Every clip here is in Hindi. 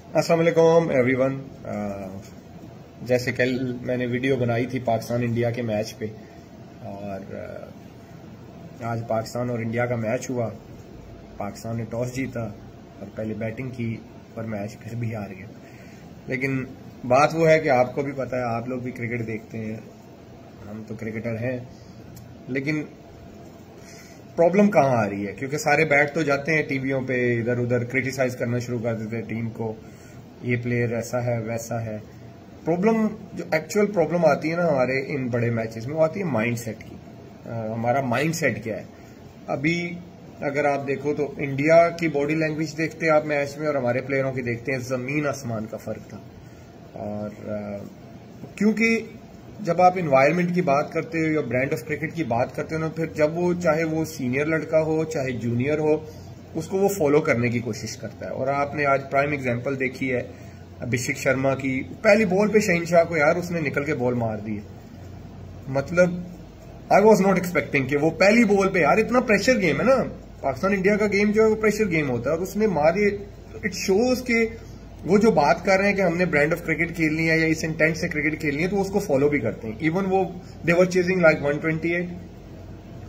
अस्सलाम वालेकुम एवरीवन। जैसे कल मैंने वीडियो बनाई थी पाकिस्तान इंडिया के मैच पे, और आज पाकिस्तान और इंडिया का मैच हुआ। पाकिस्तान ने टॉस जीता और पहले बैटिंग की और मैच फिर भी हार गया। लेकिन बात वो है कि आपको भी पता है, आप लोग भी क्रिकेट देखते हैं, हम तो क्रिकेटर हैं, लेकिन प्रॉब्लम कहाँ आ रही है? क्योंकि सारे बैठ तो जाते हैं टीवियों पे, इधर उधर क्रिटिसाइज करना शुरू कर देते हैं टीम को, ये प्लेयर ऐसा है वैसा है। प्रॉब्लम जो एक्चुअल प्रॉब्लम आती है ना हमारे इन बड़े मैचेस में, वो आती है माइंडसेट की। हमारा माइंडसेट क्या है? अभी अगर आप देखो तो इंडिया की बॉडी लैंग्वेज देखते हैं आप मैच में, और हमारे प्लेयरों की देखते हैं, जमीन आसमान का फर्क था। और क्योंकि जब आप इन्वायरमेंट की बात करते हो या ब्रांड ऑफ क्रिकेट की बात करते हो ना, फिर जब वो चाहे वो सीनियर लड़का हो चाहे जूनियर हो, उसको वो फॉलो करने की कोशिश करता है। और आपने आज प्राइम एग्जांपल देखी है अभिषेक शर्मा की। पहली बॉल पे शहीनशाह को यार उसने निकल के बॉल मार दी है। मतलब आई वॉज नॉट एक्सपेक्टिंग कि वो पहली बॉल पे, यार इतना प्रेशर गेम है ना, पाकिस्तान इंडिया का गेम जो है वो प्रेशर गेम होता है, और उसने मारी। इट शोज के वो जो बात कर रहे हैं कि हमने ब्रांड ऑफ क्रिकेट खेलनी है या इस इंटेंट से क्रिकेट खेलनी है, तो उसको फॉलो भी करते हैं। इवन वो देवर चेजिंग लाइक 128,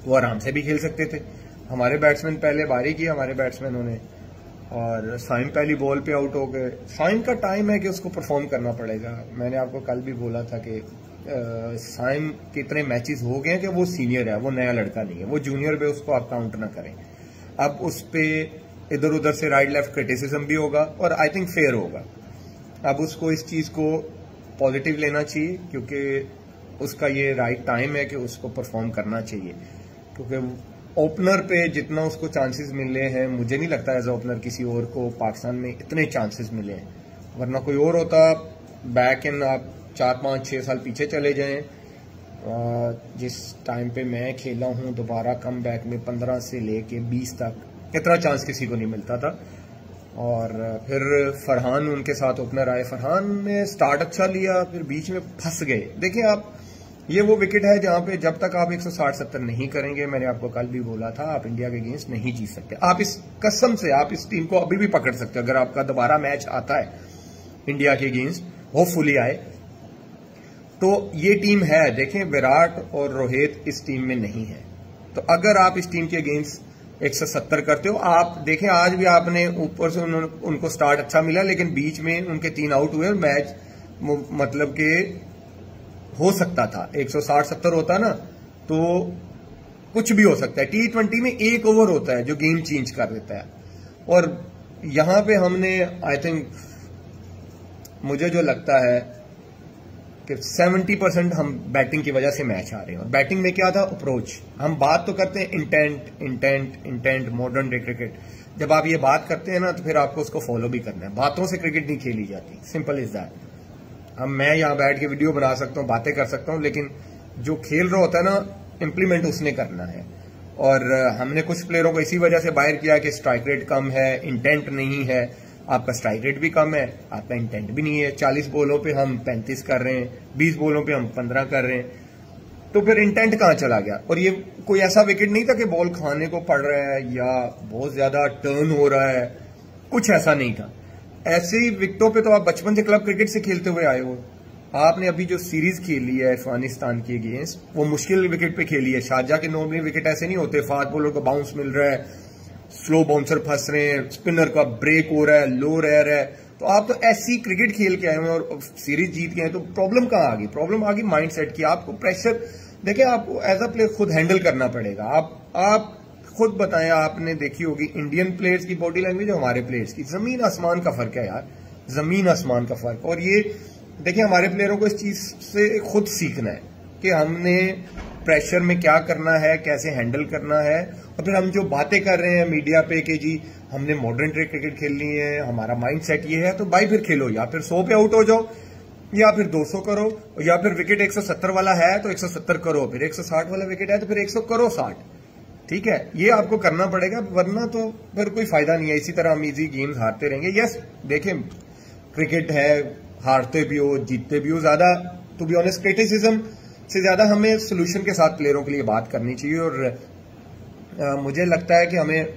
वो आराम से भी खेल सकते थे। हमारे बैट्समैन पहले बारी की, हमारे बैट्समैनों ने, और साइम पहली बॉल पे आउट हो गए। साइम का टाइम है कि उसको परफॉर्म करना पड़ेगा। मैंने आपको कल भी बोला था कि साइम के इतने मैचेस हो गए हैं कि वो सीनियर है, वो नया लड़का नहीं है, वो जूनियर पे उसको आप काउंट ना करें। अब उस पे इधर उधर से राइट लेफ्ट क्रिटिसिज्म भी होगा, और आई थिंक फेयर होगा। अब उसको इस चीज को पॉजिटिव लेना चाहिए, क्योंकि उसका ये राइट टाइम है कि उसको परफॉर्म करना चाहिए। क्योंकि ओपनर पे जितना उसको चांसेस मिले हैं, मुझे नहीं लगता एज ओपनर किसी और को पाकिस्तान में इतने चांसेस मिले हैं। वरना कोई और होता, बैक इन आप 4-5-6 साल पीछे चले जाएं, जिस टाइम पे मैं खेला हूं, दोबारा कम बैक में 15 से लेके 20 तक इतना चांस किसी को नहीं मिलता था। और फिर फरहान उनके साथ ओपनर आए, फरहान ने स्टार्ट अच्छा लिया, फिर बीच में फंस गए। देखिए आप, ये वो विकेट है जहां पे जब तक आप 160-70 नहीं करेंगे, मैंने आपको कल भी बोला था, आप इंडिया के अगेंस्ट नहीं जीत सकते। आप इस कसम से आप इस टीम को अभी भी पकड़ सकते हो। अगर आपका दोबारा मैच आता है इंडिया के अगेंस्ट, होपफुली आए, तो ये टीम है। देखें, विराट और रोहित इस टीम में नहीं है, तो अगर आप इस टीम के अगेंस्ट 170 करते हो, आप देखें आज भी आपने ऊपर से उनको स्टार्ट अच्छा मिला, लेकिन बीच में उनके 3 आउट हुए और मैच मतलब के हो सकता था 160-70 होता ना, तो कुछ भी हो सकता है। T20 में 1 ओवर होता है जो गेम चेंज कर देता है। और यहां पे हमने आई थिंक, मुझे जो लगता है कि 70% हम बैटिंग की वजह से मैच आ रहे हैं। और बैटिंग में क्या था? अप्रोच। हम बात तो करते हैं इंटेंट मॉडर्न डे क्रिकेट। जब आप ये बात करते हैं ना, तो फिर आपको उसको फॉलो भी करना है। बातों से क्रिकेट नहीं खेली जाती, सिंपल इज दैट। मैं यहां बैठ के वीडियो बना सकता हूं, बातें कर सकता हूं, लेकिन जो खेल रहा होता है ना, इंप्लीमेंट उसने करना है। और हमने कुछ प्लेयरों को इसी वजह से बाहर किया कि स्ट्राइक रेट कम है, इंटेंट नहीं है। आपका स्ट्राइक रेट भी कम है, आपका इंटेंट भी नहीं है। 40 बॉलों पे हम 35 कर रहे हैं, 20 बॉलों पे हम 15 कर रहे हैं, तो फिर इंटेंट कहां चला गया? और ये कोई ऐसा विकेट नहीं था कि बॉल खाने को पड़ रहा है या बहुत ज्यादा टर्न हो रहा है, कुछ ऐसा नहीं था। ऐसे ही विकेटों पे तो आप बचपन से क्लब क्रिकेट से खेलते हुए आए हो। आपने अभी जो सीरीज खेली है अफगानिस्तान के अगेंस्ट, वो मुश्किल विकेट पे खेली है। शारजाह के नॉर्मली विकेट ऐसे नहीं होते, फास्ट बॉलर को बाउंस मिल रहा है, स्लो बाउंसर फंस रहे हैं, स्पिनर का ब्रेक हो रहा है, लो रह रहा है। तो आप तो ऐसी क्रिकेट खेल के आए हैं और सीरीज जीत गए हैं। तो प्रॉब्लम कहाँ आ गई? प्रॉब्लम आ गई माइंडसेट की। आपको प्रेशर, देखिए आपको एज अ प्लेयर खुद हैंडल करना पड़ेगा। आप खुद बताएं, आपने देखी होगी इंडियन प्लेयर्स की बॉडी लैंग्वेज और हमारे प्लेयर्स की, जमीन आसमान का फर्क है यार, जमीन आसमान का फर्क। और ये देखिए, हमारे प्लेयरों को इस चीज से खुद सीखना है कि हमने प्रेशर में क्या करना है, कैसे हैंडल करना है। और फिर हम जो बातें कर रहे हैं मीडिया पे कि जी हमने मॉडर्न डे क्रिकेट खेलनी है, हमारा माइंड सेट ये है, तो भाई फिर खेलो। या फिर 100 पे आउट हो जाओ, या फिर 200 करो, या फिर विकेट 170 वाला है तो 170 करो, फिर 160 वाला विकेट है तो फिर 100 करो 60। ठीक है, ये आपको करना पड़ेगा, वरना तो फिर कोई फायदा नहीं है। इसी तरह हम इजी गेम्स हारते रहेंगे। यस, देखें क्रिकेट है, हारते भी हो जीतते भी हो, ज्यादा टू बी ऑनेस्ट क्रिटिसिज्म से ज्यादा हमें सोल्यूशन के साथ प्लेयरों के लिए बात करनी चाहिए। और मुझे लगता है कि हमें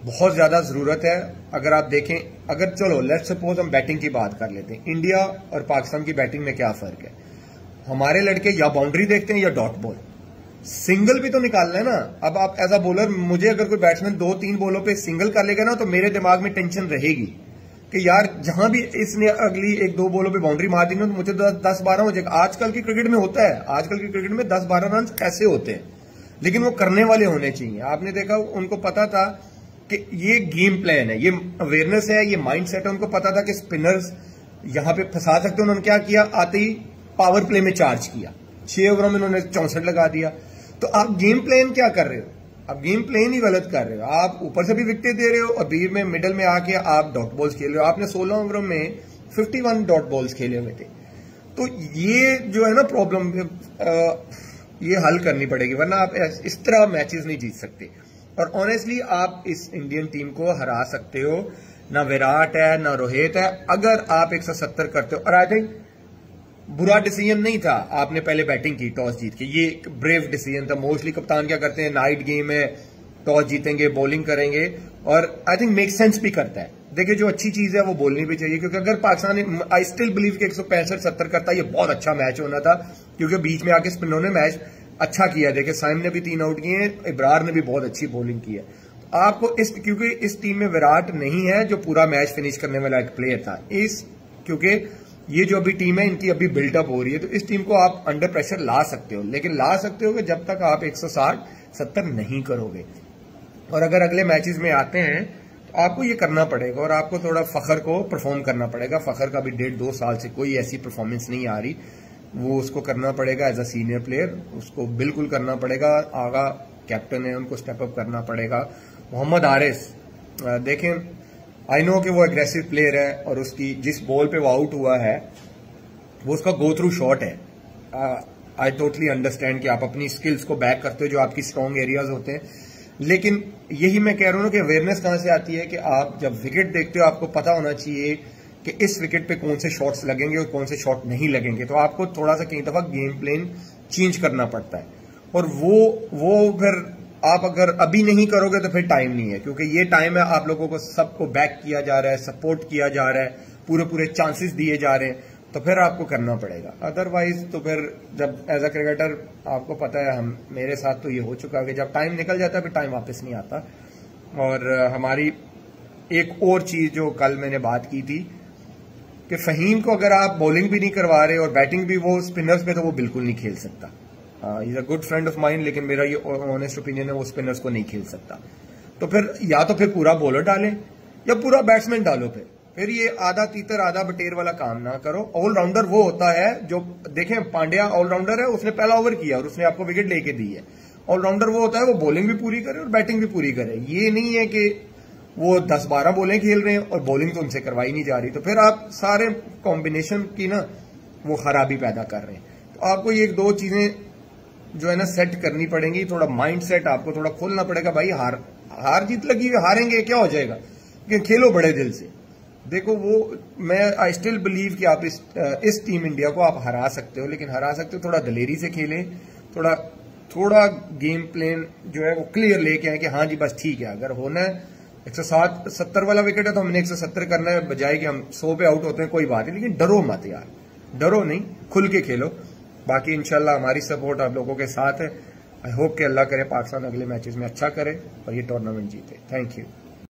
बहुत ज्यादा जरूरत है। अगर आप देखें, अगर चलो लेट्स सपोज हम बैटिंग की बात कर लेते हैं, इंडिया और पाकिस्तान की बैटिंग में क्या फर्क है। हमारे लड़के या बाउंड्री देखते हैं या डॉट बॉल, सिंगल भी तो निकालना है ना। अब आप एज अ बॉलर, मुझे अगर कोई बैट्समैन 2-3 बॉलों पे सिंगल कर लेगा ना, तो मेरे दिमाग में टेंशन रहेगी कि यार जहां भी इसने अगली 1-2 बॉलों पे बाउंड्री मार दी ना, तो मुझे 10-12 हो जाएगा। आजकल की क्रिकेट में होता है, आजकल की क्रिकेट में 10-12 रन कैसे होते हैं, लेकिन वो करने वाले होने चाहिए। आपने देखा, उनको पता था कि ये गेम प्लान है, ये अवेयरनेस है, ये माइंड सेट है। उनको पता था कि स्पिनर्स यहां पे फंसा सकते हैं। उन्होंने क्या किया, आते ही पावर प्ले में चार्ज किया, 6 ओवरों में उन्होंने 64 लगा दिया। तो आप गेम प्लान क्या कर रहे हो, आप गेम प्लान ही गलत कर रहे हो। आप ऊपर से भी विकेट दे रहे हो और बीच में मिडल में आके आप डॉट बॉल्स खेल रहे हो। आपने 16 ओवरों में 51 डॉट बॉल्स खेले हुए थे। तो ये जो है ना प्रॉब्लम, ये हल करनी पड़ेगी, वरना आप इस तरह मैचेस नहीं जीत सकते। और ऑनेस्टली आप इस इंडियन टीम को हरा सकते हो, ना विराट है ना रोहित है, अगर आप 170 करते हो। और आई थिंक बुरा डिसीजन नहीं था, आपने पहले बैटिंग की टॉस जीत के, ये एक ब्रेव डिसीजन था। मोस्टली कप्तान क्या करते हैं, नाइट गेम है, टॉस जीतेंगे, बॉलिंग करेंगे, और आई थिंक मेक सेंस भी करता है। देखिए, जो अच्छी चीज है वो बोलनी भी चाहिए, क्योंकि अगर पाकिस्तान, आई स्टिल बिलीव कि 165-70 करता, ये बहुत अच्छा मैच होना था, क्योंकि बीच में आके स्पिनरों ने मैच अच्छा किया। देखिए, साइम ने भी 3 आउट किए हैं, इब्रार ने भी बहुत अच्छी बॉलिंग की है। तो आपको क्योंकि इस टीम में विराट नहीं है जो पूरा मैच फिनिश करने वाला एक प्लेयर था, क्योंकि ये जो अभी टीम है इनकी अभी बिल्टअप हो रही है, तो इस टीम को आप अंडर प्रेशर ला सकते हो, लेकिन ला सकते हो कि जब तक आप 160-70 नहीं करोगे। और अगर अगले मैचेस में आते हैं तो आपको ये करना पड़ेगा, और आपको थोड़ा फखर को परफॉर्म करना पड़ेगा। फखर का भी 1.5-2 साल से कोई ऐसी परफॉर्मेंस नहीं आ रही, वो उसको करना पड़ेगा एज अ सीनियर प्लेयर, उसको बिल्कुल करना पड़ेगा। आगा कैप्टन है, उनको स्टेप अप करना पड़ेगा। मोहम्मद हारिस, देखें, आई नो कि वो एग्रेसिव प्लेयर है, और उसकी जिस बॉल पे वो आउट हुआ है वो उसका गो थ्रू शॉट है। आई टोटली अंडरस्टैंड कि आप अपनी स्किल्स को बैक करते हो, जो आपकी स्ट्रॉन्ग एरियाज होते हैं, लेकिन यही मैं कह रहा हूं ना कि अवेयरनेस कहां से आती है कि आप जब विकेट देखते हो आपको पता होना चाहिए कि इस विकेट पे कौन से शॉट्स लगेंगे और कौन से शॉट नहीं लगेंगे। तो आपको थोड़ा सा कई दफा गेम प्लान चेंज करना पड़ता है, और वो फिर आप अगर अभी नहीं करोगे तो फिर टाइम नहीं है, क्योंकि ये टाइम है, आप लोगों को सबको बैक किया जा रहा है, सपोर्ट किया जा रहा है, पूरे चांसेस दिए जा रहे हैं, तो फिर आपको करना पड़ेगा। अदरवाइज तो फिर जब एज अ क्रिकेटर आपको पता है, मेरे साथ तो ये हो चुका है कि जब टाइम निकल जाता है फिर टाइम वापस नहीं आता। और हमारी एक और चीज जो कल मैंने बात की थी कि फहीम को अगर आप बॉलिंग भी नहीं करवा रहे और बैटिंग भी वो स्पिनर्स पे, तो वो बिल्कुल नहीं खेल सकता। Is a good friend of mind, लेकिन मेरा ये ऑनेस्ट ओपिनियन है, वो स्पिनर्स को नहीं खेल सकता। तो फिर या तो फिर पूरा बॉलर डालें या पूरा बैट्समैन डालो। फिर ये आधा तीतर आधा बटेर वाला काम ना करो। ऑलराउंडर वो होता है जो, देखें, पांड्या ऑलराउंडर है, उसने पहला ओवर किया और उसने आपको विकेट लेके दी है। ऑलराउंडर वो होता है वो बॉलिंग भी पूरी करे और बैटिंग भी पूरी करे। ये नहीं है कि वो 10-12 बॉलें खेल रहे हैं और बॉलिंग तो उनसे करवाई नहीं जा रही, तो फिर आप सारे कॉम्बिनेशन की ना वो खराबी पैदा कर रहे हैं। तो आपको ये 1-2 चीजें जो है ना सेट करनी पड़ेंगी। थोड़ा माइंड सेट आपको थोड़ा खोलना पड़ेगा। भाई हार जीत लगी हुई, हारेंगे क्या हो जाएगा, कि खेलो बड़े दिल से। देखो, वो मैं आई स्टिल बिलीव कि आप इस टीम इंडिया को आप हरा सकते हो, लेकिन हरा सकते हो थोड़ा दलेरी से खेलें, थोड़ा गेम प्लान जो है वो क्लियर लेके आए कि हाँ जी बस ठीक है, अगर होना है 170 वाला विकेट है तो हमने 170 करना है, बजाय कि हम 100 पे आउट होते हैं, कोई बात नहीं, लेकिन डरो मत यार, डरो नहीं, खुल के खेलो। बाकी इंशाल्लाह हमारी सपोर्ट आप लोगों के साथ है। आई होप कि अल्लाह करे पाकिस्तान अगले मैचेस में अच्छा करे और ये टूर्नामेंट जीते। Thank you.